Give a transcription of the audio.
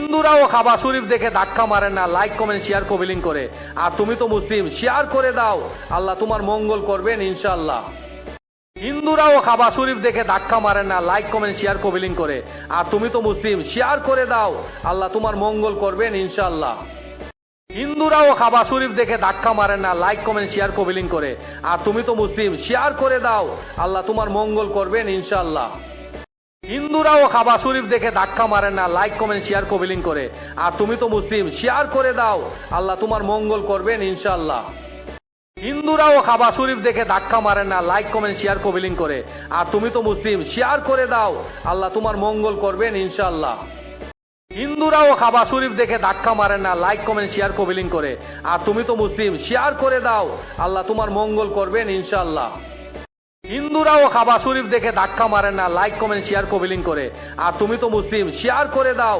হিন্দুরাও কাবা শরীফ দেখে ধাক্কা মারে না, লাইক কমেন্ট শেয়ার কমেন্ট করে। আর তুমি তো মুসলিম, শেয়ার করে দাও, আল্লাহ তোমার মঙ্গল করবেন ইনশাআল্লাহ। হিন্দুরাও কাবা শরীফ দেখে ধাক্কা মারে না, লাইক কমেন্ট শেয়ার কমেন্ট করে। আর তুমি তো মুসলিম, শেয়ার করে দাও, আল্লাহ তোমার মঙ্গল করবেন ইনশাআল্লাহ। হিন্দুরাও কাবা শরীফ দেখে ধাক্কা মারে না, লাইক কমেন্ট শেয়ার কমেন্ট করে। আর তুমি তো মুসলিম, শেয়ার করে দাও, আল্লাহ তোমার মঙ্গল করবেন ইনশাআল্লাহ। হিন্দুরাও কাবা শরীফ দেখে ধাক্কা মারে না, লাইক কমেন্ট শেয়ার কমেন্ট করে। আর তুমি তো মুসলিম, শেয়ার করে দাও, আল্লাহ তোমার মঙ্গল করবেন ইনশাআল্লাহ। হিন্দুরাও কাবা শরীফ দেখে ধাক্কা মারে না, লাইক কমেন্ট শেয়ার কমেন্ট করে। আর তুমি তো মুসলিম, শেয়ার করে দাও, আল্লাহ তোমার মঙ্গল করবেন ইনশাআল্লাহ। হিন্দুরাও কাবা শরীফ দেখে ধাক্কা মারে না, লাইক কমেন্ট শেয়ার কমেন্ট করে। আর তুমি তো মুসলিম, শেয়ার করে দাও, আল্লাহ তোমার মঙ্গল করবেন ইনশাআল্লাহ। হিন্দুরাও কাবা শরীফ দেখে ধাক্কা মারে না, লাইক কমেন্ট শেয়ার কমেন্ট করে। আর তুমি তো মুসলিম, শেয়ার করে দাও।